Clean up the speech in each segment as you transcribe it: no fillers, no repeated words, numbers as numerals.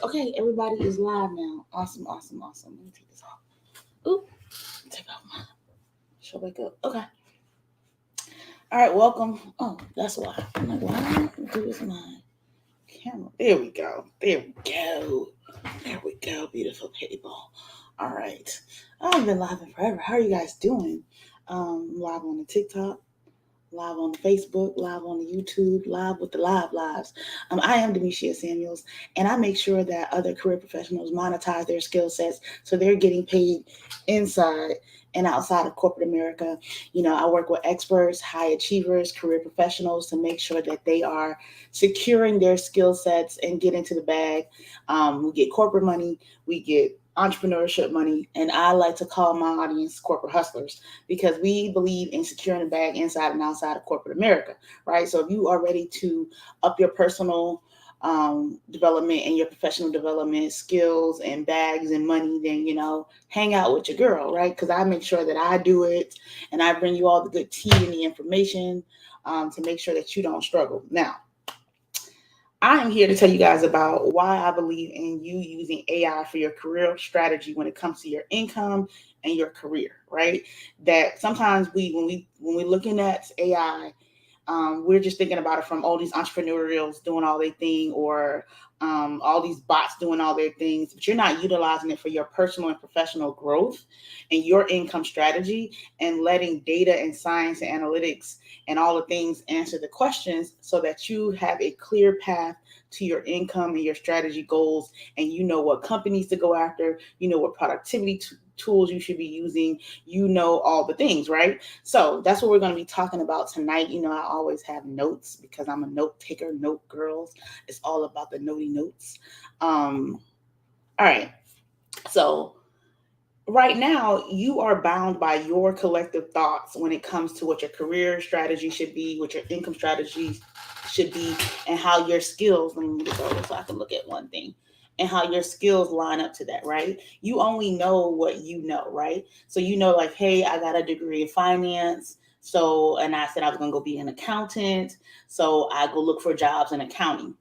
Okay, everybody is live now. Awesome. Let me take this off. Oop, take off my. She'll wake up. Okay. All right, welcome. Oh, that's why. I'm like, why don't I do this my camera? There we go, beautiful people. All right. I haven't been live in forever. How are you guys doing? Live on the TikTok, live on the Facebook, live on the YouTube, live with the lives. I am Demishia Samuels, and I make sure that other career professionals monetize their skill sets so they're getting paid inside and outside of corporate America. I work with experts, high achievers, career professionals to make sure that they are securing their skill sets and get into the bag. We get corporate money, we get entrepreneurship money, and I like to call my audience corporate hustlers because we believe in securing the bag inside and outside of corporate America, right? So if you are ready to up your personal development and your professional development skills and bags and money, then hang out with your girl, right? Because I make sure that I do it and I bring you all the good tea and the information to make sure that you don't struggle. Now, I am here to tell you guys about why I believe in you using AI for your career strategy when it comes to your income and your career, right? That sometimes when we're looking at AI, we're just thinking about it from all these entrepreneurials doing all their thing or all these bots doing all their things, but you're not utilizing it for your personal and professional growth and your income strategy and letting data and science and analytics and all the things answer the questions so that you have a clear path to your income and your strategy goals, and you know what companies to go after, what productivity tools you should be using, all the things, right? So that's what we're going to be talking about tonight. I always have notes because I'm a note taker, note girls. It's all about the notey notes. All right. So right now, you are bound by your collective thoughts when it comes to what your career strategy should be, what your income strategy should be, and how your skills, let me move it over so I can look at one thing, and how your skills line up to that, right? You only know what you know, right? So like, hey, I got a degree in finance. So, and I said I was going to go be an accountant. So I go look for jobs in accounting.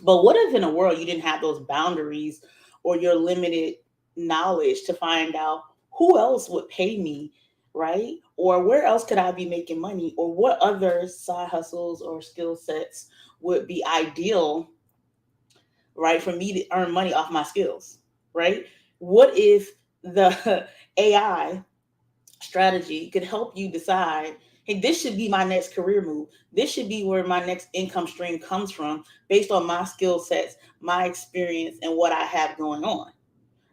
But what if in a world you didn't have those boundaries or your limited knowledge to find out who else would pay me, right? Or where else could I be making money? Or what other side hustles or skill sets would be ideal, right, for me to earn money off my skills, right? What if the AI strategy could help you decide, hey, this should be my next career move. This should be where my next income stream comes from based on my skill sets, my experience, and what I have going on,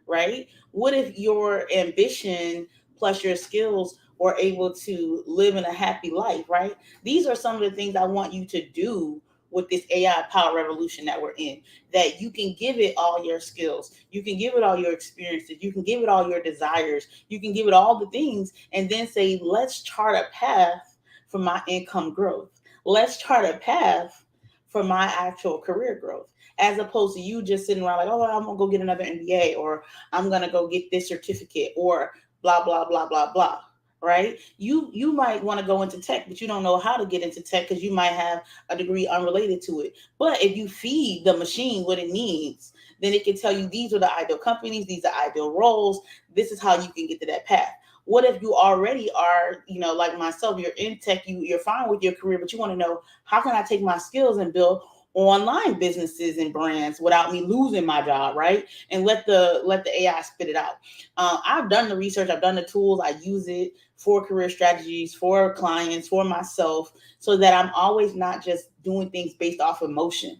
right? What if your ambition plus your skills were able to live in a happy life, right? These are some of the things I want you to do with this AI power revolution that we're in, that you can give it all your skills, you can give it all your experiences, you can give it all your desires, you can give it all the things, and then say, let's chart a path for my income growth. Let's chart a path for my actual career growth, as opposed to you just sitting around like, oh, I'm gonna go get another MBA, or I'm gonna go get this certificate, or blah, blah, blah, blah, blah. Right? You might want to go into tech, but you don't know how to get into tech because you might have a degree unrelated to it. But if you feed the machine what it needs, then it can tell you these are the ideal companies, these are ideal roles. This is how you can get to that path. What if you already are, like myself, you're in tech, you're fine with your career, but you want to know, how can I take my skills and build online businesses and brands without me losing my job, right? And let the AI spit it out. I've done the research, I've done the tools, I use it for career strategies, for clients, for myself, so that I'm always not just doing things based off emotion,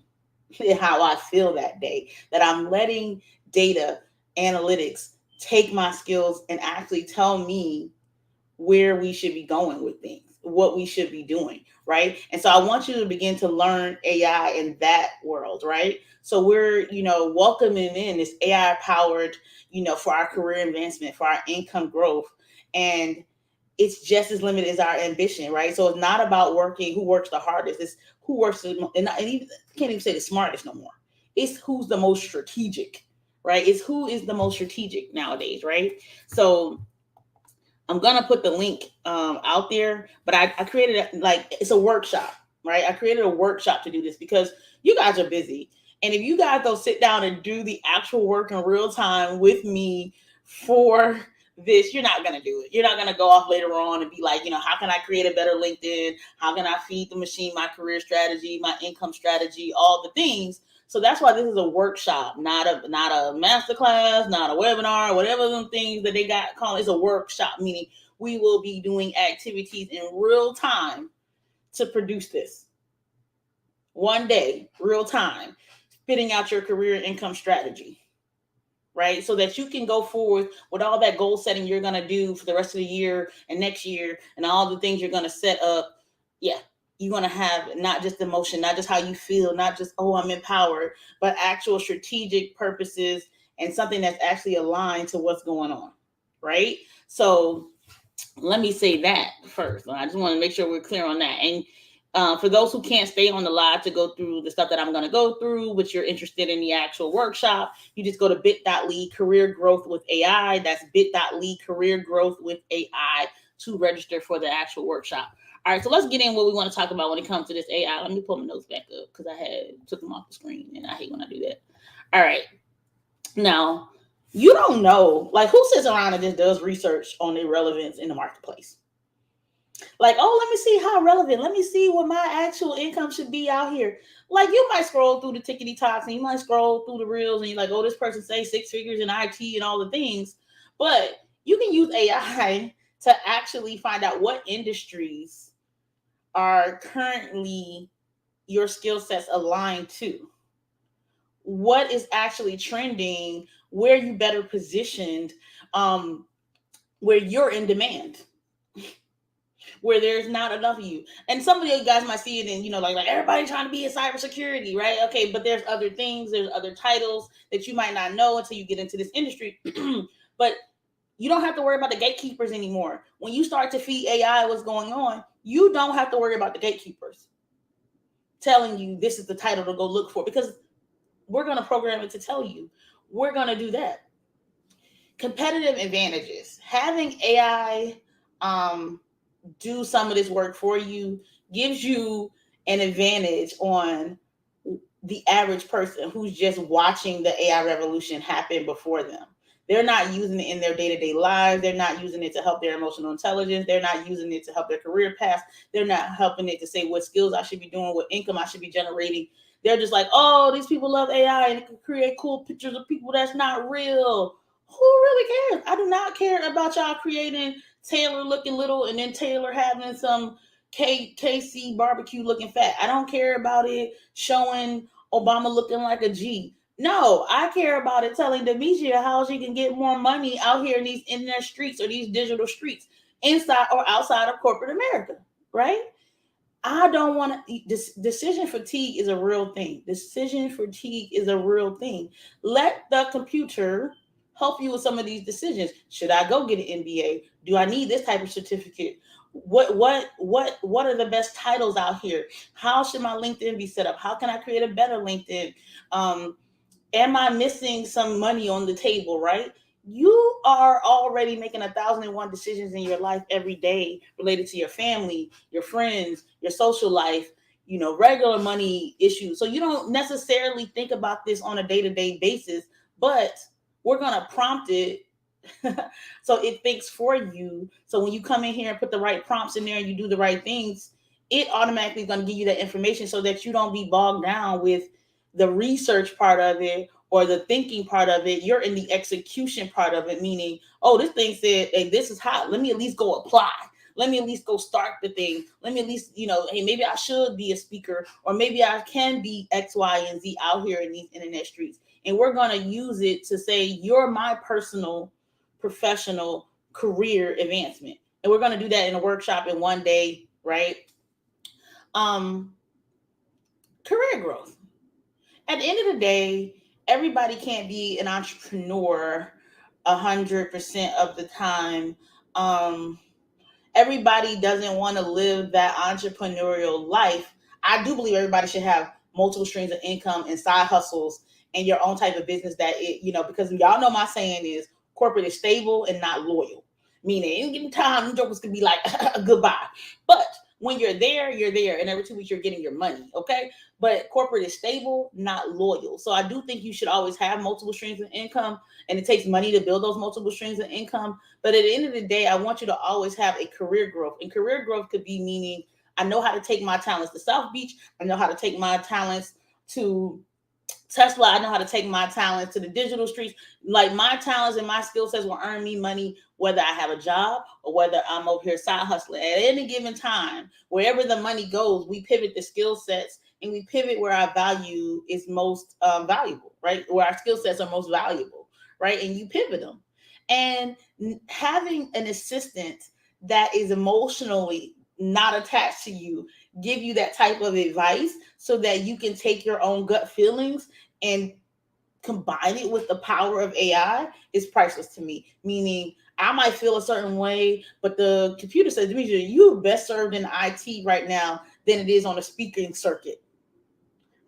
how I feel that day, that I'm letting data, analytics, take my skills and actually tell me where we should be going with things, what we should be doing, right? And so I want you to begin to learn AI in that world, right? So we're, welcoming in this AI powered, for our career advancement, for our income growth. And it's just as limited as our ambition, right? So it's not about working who works the hardest. It's who works and even, can't even say the smartest no more. It's who's the most strategic, right? It's who is the most strategic nowadays, right? So I'm gonna put the link out there, but I created it's a workshop, right? I created a workshop to do this because you guys are busy, and if you guys don't sit down and do the actual work in real time with me for this, you're not gonna do it. You're not gonna go off later on and be like, how can I create a better LinkedIn? How can I feed the machine my career strategy, my income strategy, all the things. So that's why this is a workshop, not a masterclass, not a webinar, whatever them things that they got called. It's a workshop, meaning we will be doing activities in real time to produce this. One day, real time, spitting out your career income strategy, right? So that you can go forward with all that goal setting you're going to do for the rest of the year and next year and all the things you're going to set up. Yeah, you're going to have not just emotion, not just how you feel, not just, oh, I'm empowered, but actual strategic purposes and something that's actually aligned to what's going on, right? So let me say that first. I just want to make sure we're clear on that. And for those who can't stay on the live to go through the stuff that I'm going to go through, but you're interested in the actual workshop, you just go to bit.ly career growth with AI. That's bit.ly career growth with AI to register for the actual workshop. All right, so let's get in what we want to talk about when it comes to this AI. Let me pull my notes back up because I took them off the screen and I hate when I do that. All right. Now, you don't know, like, who sits around and just does research on their relevance in the marketplace? Like, oh, let me see how relevant. Let me see what my actual income should be out here. Like, you might scroll through the tickety talks and you might scroll through the reels and you're like, oh, this person say 6 figures in IT and all the things. But you can use AI to actually find out what industries are currently your skill sets aligned to. What is actually trending, where you better positioned, where you're in demand, where there's not enough of you. And some of you guys might see it in, like everybody trying to be in cybersecurity, right? Okay, but there's other things, there's other titles that you might not know until you get into this industry. But you don't have to worry about the gatekeepers anymore. When you start to feed AI what's going on, you don't have to worry about the gatekeepers telling you this is the title to go look for, because we're going to program it to tell you. We're going to do that. Competitive advantages. Having AI do some of this work for you gives you an advantage on the average person who's just watching the AI revolution happen before them. They're not using it in their day-to-day lives. They're not using it to help their emotional intelligence. They're not using it to help their career path. They're not helping it to say what skills I should be doing, what income I should be generating. They're just like, oh, these people love AI and it can create cool pictures of people that's not real. Who really cares? I do not care about y'all creating Taylor looking little and then Taylor having some KC barbecue looking fat. I don't care about it showing Obama looking like a G. No, I care about it telling Demishia how she can get more money out here in these internet streets or these digital streets, inside or outside of corporate America, right? I don't want to. Decision fatigue is a real thing. Decision fatigue is a real thing. Let the computer help you with some of these decisions. Should I go get an MBA? Do I need this type of certificate? What are the best titles out here? How should my LinkedIn be set up? How can I create a better LinkedIn? Am I missing some money on the table, right? You are already making 1,001 decisions in your life every day related to your family, your friends, your social life, regular money issues. So you don't necessarily think about this on a day-to-day basis, but we're going to prompt it so it thinks for you. So when you come in here and put the right prompts in there and you do the right things, it automatically is going to give you that information so that you don't be bogged down with the research part of it or the thinking part of it. You're in the execution part of it, meaning, oh, this thing said, hey, this is hot. Let me at least go apply. Let me at least go start the thing. Let me at least, hey, maybe I should be a speaker, or maybe I can be X, Y, and Z out here in these internet streets. And we're going to use it to say, you're my personal professional career advancement. And we're going to do that in a workshop in one day, right? Um, Career growth. At the end of the day, everybody can't be an entrepreneur 100% of the time. Um, Everybody doesn't want to live that entrepreneurial life. I do believe everybody should have multiple streams of income and side hustles and your own type of business that because y'all know my saying is corporate is stable and not loyal. Meaning any given time, jokers could be like goodbye. But when you're there, and every 2 weeks you're getting your money. Okay. But corporate is stable, not loyal. So I do think you should always have multiple streams of income, and it takes money to build those multiple streams of income. But at the end of the day, I want you to always have a career growth. And career growth could be meaning I know how to take my talents to South Beach. I know how to take my talents to Tesla. I know how to take my talents to the digital streets. Like my talents and my skill sets will earn me money, whether I have a job or whether I'm over here side hustling. At any given time, wherever the money goes, we pivot the skill sets and we pivot where our value is most valuable, right? Where our skill sets are most valuable, right? And you pivot them. And having an assistant that is emotionally not attached to you give you that type of advice so that you can take your own gut feelings and combine it with the power of AI is priceless to me. Meaning, I might feel a certain way, but the computer says, Demishia, you're best served in IT right now than it is on a speaking circuit.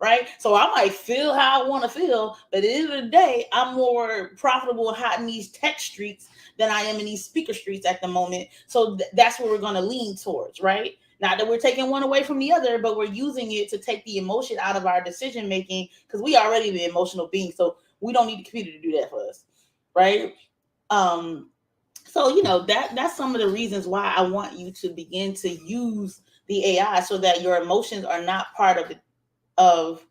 Right? So I might feel how I want to feel, but at the end of the day, I'm more profitable and hot in these tech streets than I am in these speaker streets at the moment. So that's where we're going to lean towards, right? Not that we're taking one away from the other, but we're using it to take the emotion out of our decision making because we already the emotional beings. So we don't need the computer to do that for us, right? So that's some of the reasons why I want you to begin to use the AI so that your emotions are not part of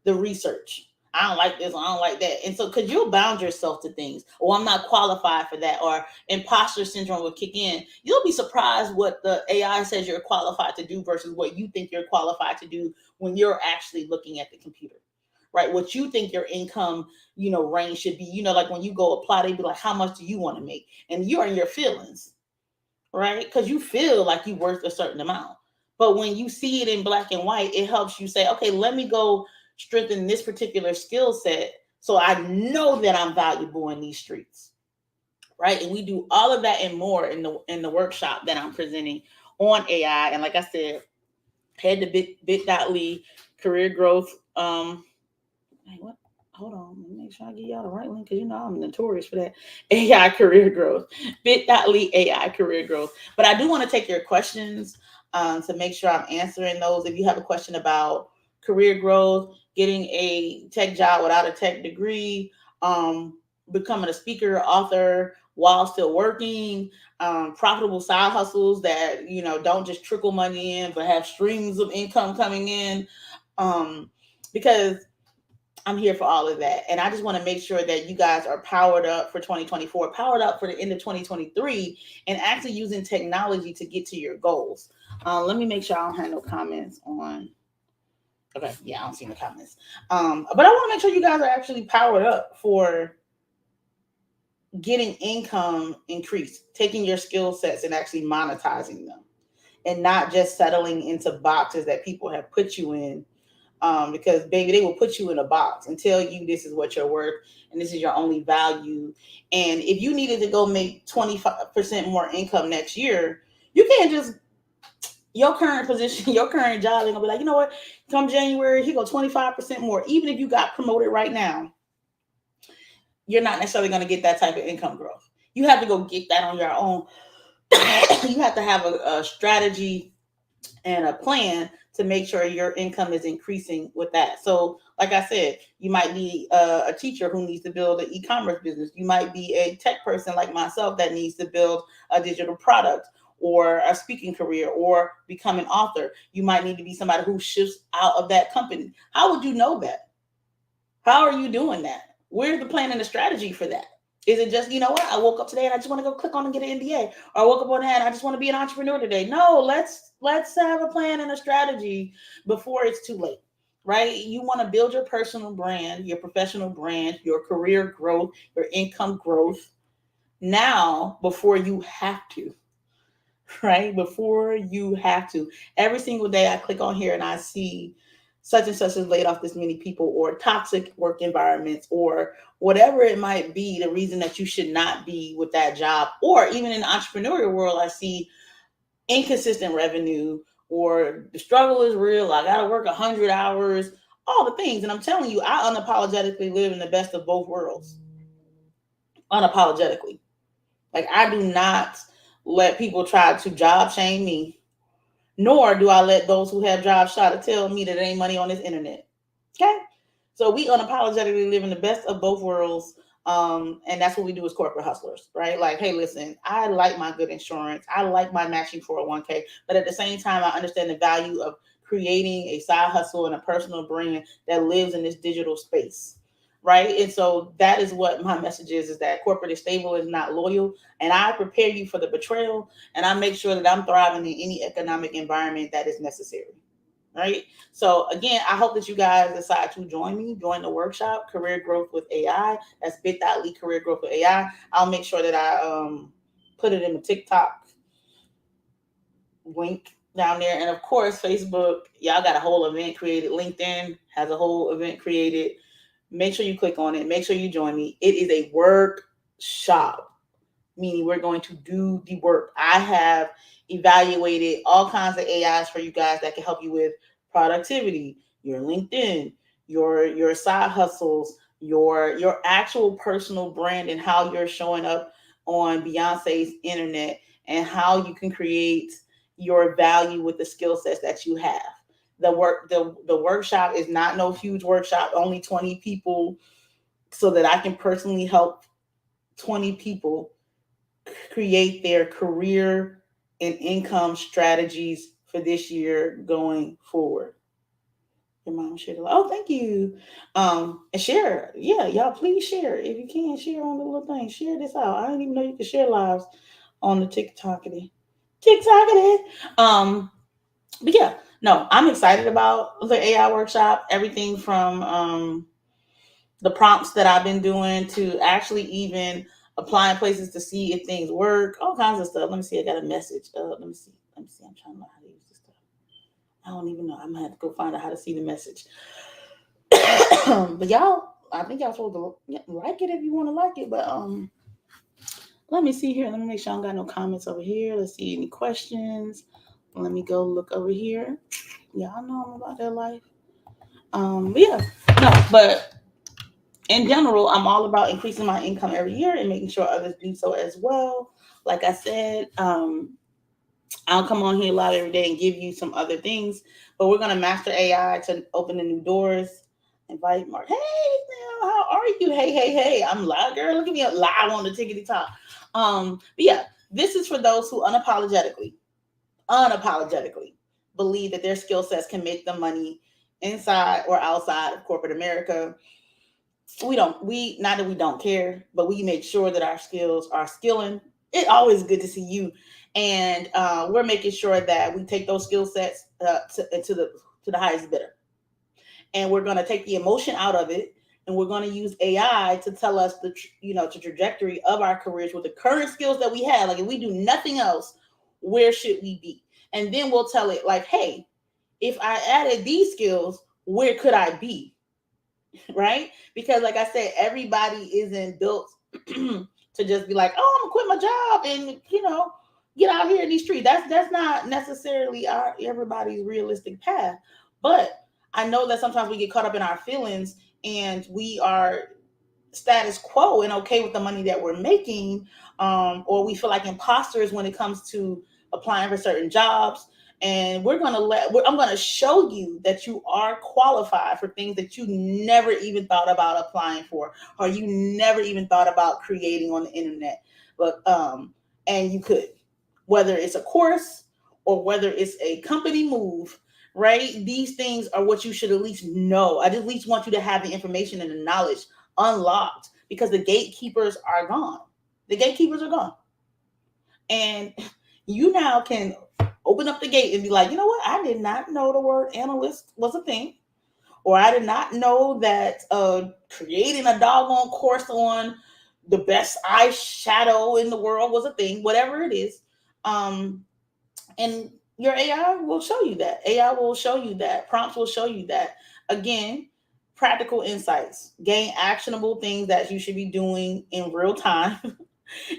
the research. I don't like this, I don't like that. And so, because you'll bound yourself to things, or I'm not qualified for that, or imposter syndrome will kick in. You'll be surprised what the AI says you're qualified to do versus what you think you're qualified to do when you're actually looking at the computer, right? What you think your income, range should be. Like when you go apply, they be like, how much do you want to make? And you're in your feelings, right? Because you feel like you're worth a certain amount. But when you see it in black and white, it helps you say, okay, let me go strengthen this particular skill set so I know that I'm valuable in these streets, right? And we do all of that and more in the workshop that I'm presenting on AI. And like I said, head to bit.ly career growth. What? Hold on, let me make sure I get y'all the right link because I'm notorious for that. AI career growth, bit.ly AI career growth. But I do want to take your questions to make sure I'm answering those. If you have a question about career growth, getting a tech job without a tech degree, becoming a speaker, author while still working, profitable side hustles that don't just trickle money in, but have streams of income coming in, because I'm here for all of that. And I just want to make sure that you guys are powered up for 2024, powered up for the end of 2023, and actually using technology to get to your goals. Let me make sure I don't have no comments on. Okay, yeah, I don't see no comments. But I want to make sure you guys are actually powered up for getting income increased, taking your skill sets and actually monetizing them, and not just settling into boxes that people have put you in. Because baby, they will put you in a box and tell you this is what you're worth and this is your only value. And if you needed to go make 25% more income next year, you can't just your current position, your current job, they're gonna be like, you know what? Come January, he go 25% more. Even if you got promoted right now, you're not necessarily gonna get that type of income growth. You have to go get that on your own. You have to have a strategy and a plan to make sure your income is increasing with that. So, like I said, you might be a teacher who needs to build an e-commerce business. You might be a tech person like myself that needs to build a digital product or a speaking career or become an author. You might need to be somebody who shifts out of that company. How would you know that? How are you doing that? Where's the plan and the strategy for that? Is it just, I woke up today and I just want to go click on and get an MBA, or I woke up on that and I just want to be an entrepreneur today? No, let's have a plan and a strategy before it's too late, right? You want to build your personal brand, your professional brand, your career growth, your income growth now before you have to, right? Before you have to. Every single day I click on here and I see such and such has laid off this many people, or toxic work environments, or whatever it might be, the reason that you should not be with that job. Or even in the entrepreneurial world, I see inconsistent revenue, or the struggle is real. I got to work 100 hours, all the things. And I'm telling you, I unapologetically live in the best of both worlds. Unapologetically. Like, I do not let people try to job shame me, nor do I let those who have jobs try to tell me that there ain't money on this internet. Okay? So we unapologetically live in the best of both worlds. And that's what we do as corporate hustlers, right? Like, hey, listen, I like my good insurance. I like my matching 401k. But at the same time, I understand the value of creating a side hustle and a personal brand that lives in this digital space. Right. And so that is what my message is that corporate is stable, is not loyal. And I prepare you for the betrayal, and I make sure that I'm thriving in any economic environment that is necessary. Right. So again, I hope that you guys decide to join the workshop, Career Growth with AI. That's bit.ly Career Growth with AI. I'll make sure that I put it in the TikTok link down there. And of course, Facebook, y'all got a whole event created. LinkedIn has a whole event created. Make sure you click on it. Make sure you join me. It is a workshop, meaning we're going to do the work. I have evaluated all kinds of AIs for you guys that can help you with productivity, your LinkedIn, your side hustles, your actual personal brand, and how you're showing up on Beyonce's internet, and how you can create your value with the skill sets that you have. The workshop is not no huge workshop, only 20 people, so that I can personally help 20 people create their career and income strategies for this year going forward. Your mom shared a lot. Oh, thank you. And share. Yeah, y'all please share. If you can, share on the little thing. Share this out. I didn't even know you could share lives on the TikTokity. TikTokity. But yeah, no, I'm excited about the AI workshop. Everything from the prompts that I've been doing to actually even applying places to see if things work, all kinds of stuff. Let me see. I got a message. Let me see. I'm trying to know how to use this stuff. I don't even know. I'm gonna have to go find out how to see the message. But y'all, I think y'all supposed to like it if you want to like it. But let me see here. Let me make sure I don't got no comments over here. Let's see any questions. Let me go look over here. Y'all know I'm about that life. But yeah, no, but in general, I'm all about increasing my income every year and making sure others do so as well. Like I said, I'll come on here live every day and give you some other things, but we're gonna master AI to open the new doors. Invite Mark. Hey, now, how are you? Hey. I'm live, girl. Look at me live on the tickety top. But yeah, this is for those who unapologetically believe that their skill sets can make them money inside or outside of corporate America. We not that we don't care, but we make sure that our skills are skilling. It's always good to see you, and we're making sure that we take those skill sets to the highest bidder, and we're going to take the emotion out of it, and we're going to use AI to tell us the trajectory of our careers with the current skills that we have. Like, if we do nothing else, where should we be? And then we'll tell it like, hey, if I added these skills, where could I be? Right? Because like I said, everybody isn't built to just be like, oh, I'm gonna quit my job and get out here in these streets. That's not necessarily everybody's realistic path. But I know that sometimes we get caught up in our feelings, and we are status quo and okay with the money that we're making, or we feel like imposters when it comes to applying for certain jobs. And I'm going to show you that you are qualified for things that you never even thought about applying for, or you never even thought about creating on the internet. But and you could, whether it's a course or whether it's a company move, right? These things are what you should at least know. I just at least want you to have the information and the knowledge unlocked, because the gatekeepers are gone. The gatekeepers are gone. And you now can open up the gate and be like, you know what? I did not know the word analyst was a thing. Or I did not know that creating a doggone course on the best eyeshadow in the world was a thing, whatever it is. Um, and your AI will show you that. AI will show you that. Prompts will show you that. Again, practical insights, gain actionable things that you should be doing in real time,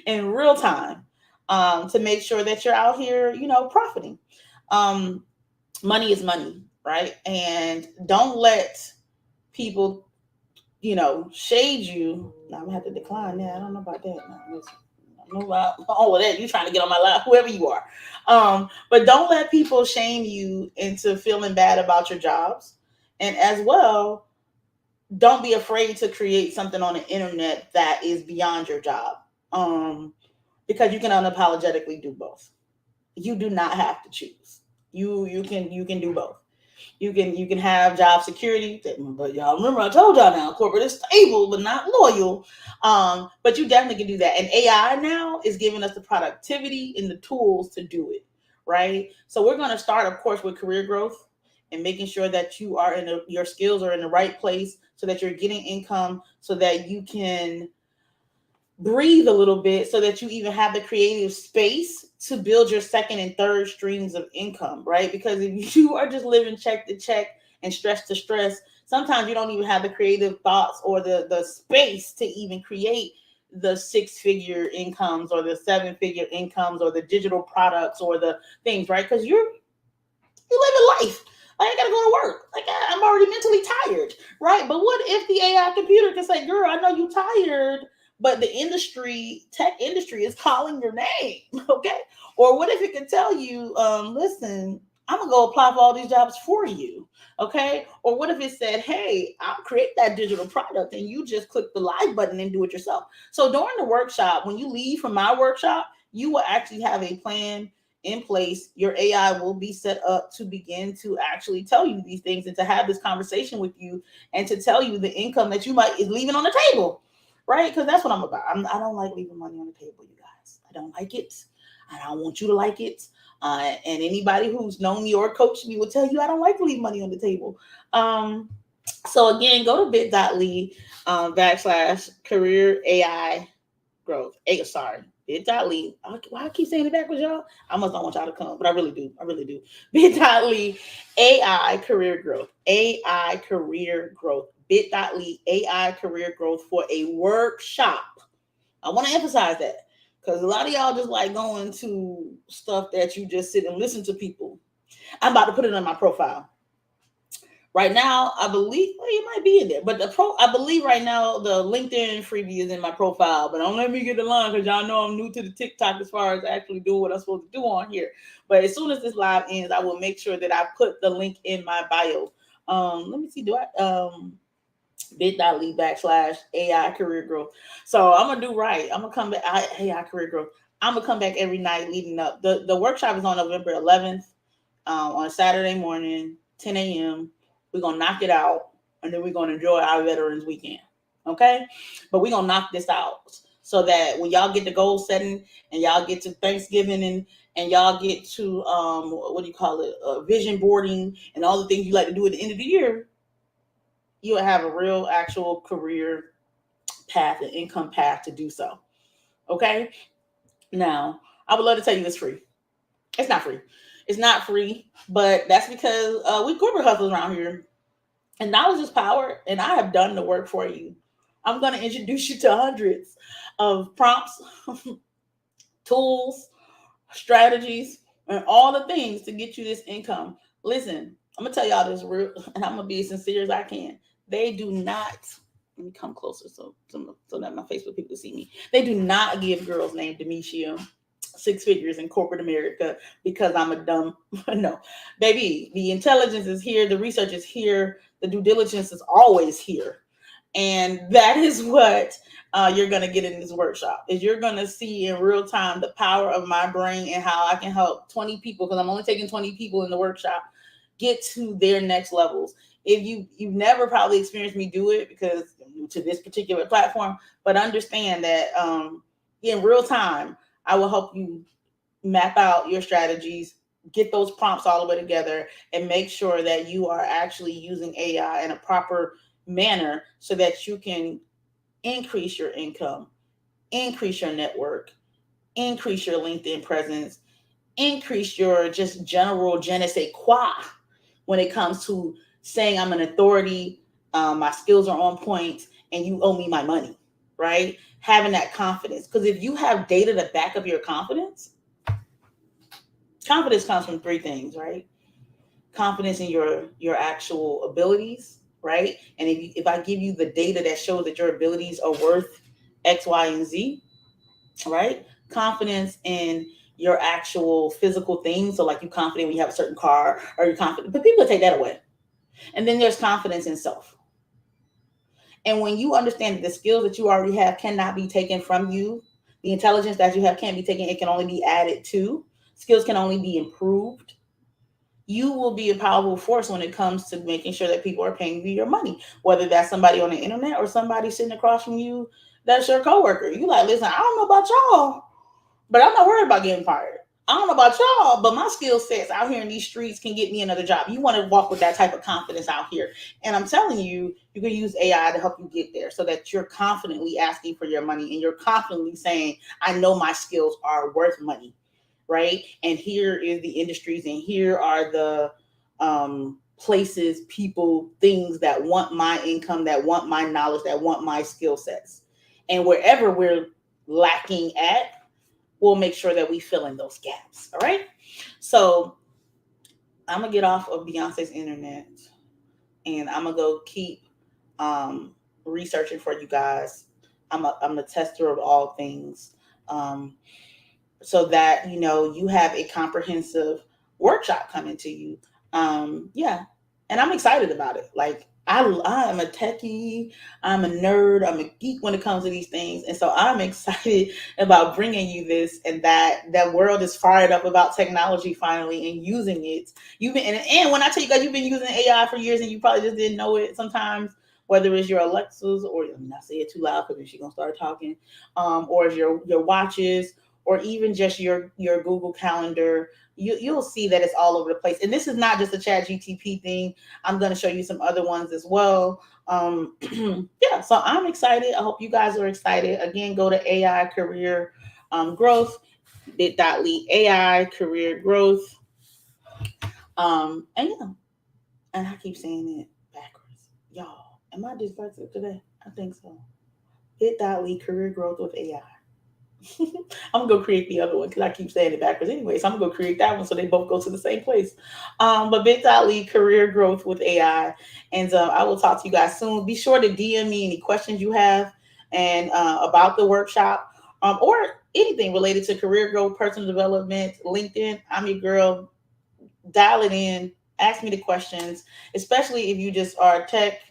in real time, to make sure that you're out here, profiting. Um, Money is money, right? And don't let people, shade you. Now I'm gonna have to decline that. I don't know about that. Now, listen, I don't know about all of that. You trying to get on my life, whoever you are. But don't let people shame you into feeling bad about your jobs. And as well, don't be afraid to create something on the internet that is beyond your job. Um, because you can unapologetically do both. You do not have to choose. You can do both. You can have job security, but y'all remember I told y'all now, corporate is stable but not loyal. But you definitely can do that. And AI now is giving us the productivity and the tools to do it, right? So we're going to start, of course, with career growth and making sure that your skills are in the right place so that you're getting income so that you can breathe a little bit so that you even have the creative space to build your second and third streams of income, right? Because if you are just living check to check and stress to stress, sometimes you don't even have the creative thoughts or the space to even create the six-figure incomes or the seven-figure incomes or the digital products or the things, right? Because you living life. Like, I gotta go to work. Like, I'm already mentally tired, right? But what if the AI computer can say, "Girl, I know you tired, but the tech industry, is calling your name," okay? Or what if it can tell you, "Listen, I'm gonna go apply for all these jobs for you," okay? Or what if it said, "Hey, I'll create that digital product, and you just click the live button and do it yourself." So during the workshop, when you leave from my workshop, you will actually have a plan in place. Your AI will be set up to begin to actually tell you these things and to have this conversation with you and to tell you the income that you might is leaving on the table, right? Because that's what I'm about. I don't like leaving money on the table, you guys. I don't like it. I don't want you to like it. And anybody who's known me or coached me will tell you I don't like to leave money on the table. So again, go to bit.ly /career AI growth. Sorry, bit.ly. Why I keep saying it backwards, y'all? I must not want y'all to come, but I really do. I really do. Bit.ly AI career growth. AI career growth. Bit.ly AI career growth for a workshop. I want to emphasize that because a lot of y'all just like going to stuff that you just sit and listen to people. I'm about to put it on my profile. Right now, I believe it might be in there, but I believe right now the LinkedIn freebie is in my profile. But don't let me get the line because y'all know I'm new to the TikTok as far as actually doing what I'm supposed to do on here. But as soon as this live ends, I will make sure that I put the link in my bio. Let me see. Do I bit.ly /AI career growth? So I'm gonna do right. I'm gonna come back. AI career growth. I'm gonna come back every night leading up. The workshop is on November 11th on a Saturday morning, 10 a.m. We're going to knock it out, and then we're going to enjoy our Veterans Weekend. Okay? But we're going to knock this out so that when y'all get to goal setting and y'all get to Thanksgiving and y'all get to, what do you call it, vision boarding and all the things you like to do at the end of the year, you'll have a real actual career path and income path to do so. Okay? Now, I would love to tell you it's free. It's not free. It's not free, but that's because we corporate hustlers around here. And knowledge is power, and I have done the work for you. I'm going to introduce you to hundreds of prompts, tools, strategies, and all the things to get you this income. Listen, I'm going to tell y'all this real, and I'm going to be as sincere as I can. They do not, let me come closer so that my Facebook people see me. They do not give girls named Demishia six figures in corporate America because I'm a dumb. No, baby, the intelligence is here, the research is here, the due diligence is always here, and that is what you're going to get in this workshop. Is you're going to see in real time the power of my brain and how I can help 20 people, because I'm only taking 20 people in the workshop, get to their next levels. If you've never probably experienced me do it because to this particular platform, but understand that in real time I will help you map out your strategies, get those prompts all the way together, and make sure that you are actually using AI in a proper manner so that you can increase your income increase your network, increase your LinkedIn presence, increase your just general je ne sais quoi when it comes to saying I'm an authority, my skills are on point, and you owe me my money, right? Having that confidence. Because if you have data to back up your confidence, confidence comes from three things, right? Confidence in your actual abilities, right? And if I give you the data that shows that your abilities are worth X, Y, and Z, right? Confidence in your actual physical things. So like you confident when you have a certain car, or you're confident, but people take that away. And then there's confidence in self. And when you understand that the skills that you already have cannot be taken from you, the intelligence that you have can't be taken, it can only be added to. Skills can only be improved. You will be a powerful force when it comes to making sure that people are paying you your money, whether that's somebody on the internet or somebody sitting across from you that's your coworker. You like, listen, I don't know about y'all, but I'm not worried about getting fired. I don't know about y'all, but my skill sets out here in these streets can get me another job. You want to walk with that type of confidence out here. And I'm telling you, you can use AI to help you get there so that you're confidently asking for your money and you're confidently saying, I know my skills are worth money, right? And here is the industries and here are the places, people, things that want my income, that want my knowledge, that want my skill sets. And wherever we're lacking at, we'll make sure that we fill in those gaps. All right. So I'm gonna get off of Beyonce's internet and I'm gonna go keep researching for you guys. I'm a tester of all things, so that you have a comprehensive workshop coming to you. Yeah, and I'm excited about it. Like I'm a techie, I'm a nerd, I'm a geek when it comes to these things, and so I'm excited about bringing you this, and that world is fired up about technology finally and using it. You've been and when I tell you guys, you've been using AI for years, and you probably just didn't know it sometimes. Whether it's your Alexas, or I'm not say it too loud because she's gonna start talking, or it's your watches, or even just your Google Calendar, you'll see that it's all over the place. And this is not just a Chat GTP thing. I'm going to show you some other ones as well. Yeah, so I'm excited. I hope you guys are excited. Again, go to AI Career Growth, bit.ly AI Career Growth. And yeah, and I keep saying it backwards. Y'all, am I dyslexic today? I think so. Bit.ly Career Growth with AI. I'm gonna go create the other one because I keep saying it backwards anyway. So I'm gonna go create that one so they both go to the same place. But bit.ly career growth with AI, and I will talk to you guys soon. Be sure to DM me any questions you have and about the workshop, or anything related to career growth, personal development, LinkedIn. I'm your girl. Dial it in. Ask me the questions, especially if you just are tech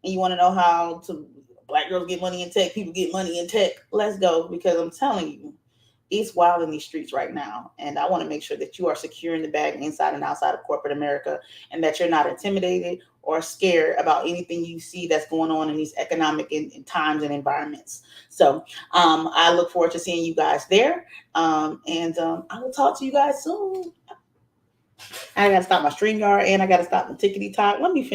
and you want to know how to black girls get money in tech, people get money in tech. Let's go, because I'm telling you, it's wild in these streets right now. And I want to make sure that you are secure in the bag inside and outside of corporate America, and that you're not intimidated or scared about anything you see that's going on in these economic and times and environments. So I look forward to seeing you guys there. And I will talk to you guys soon. I gotta stop my StreamYard and I gotta stop the tickety talk. Let me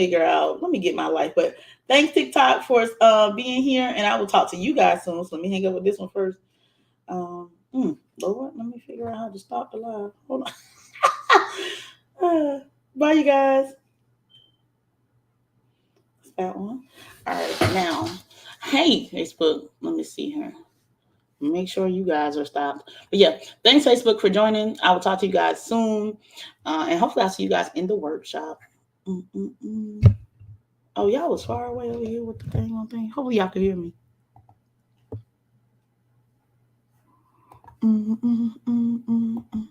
get my life. But thanks, TikTok, for being here, and I will talk to you guys soon. So let me hang up with this one first. Lord, let me figure out how to stop the live. Hold on. Bye, you guys. That's that one. All right, now, hey, Facebook. Let me see here. Make sure you guys are stopped. But yeah, thanks, Facebook, for joining. I will talk to you guys soon. And hopefully I'll see you guys in the workshop. Oh, y'all was far away over here with the thing on thing. Hopefully y'all can hear me. Mm-mm-mm-mm-mm.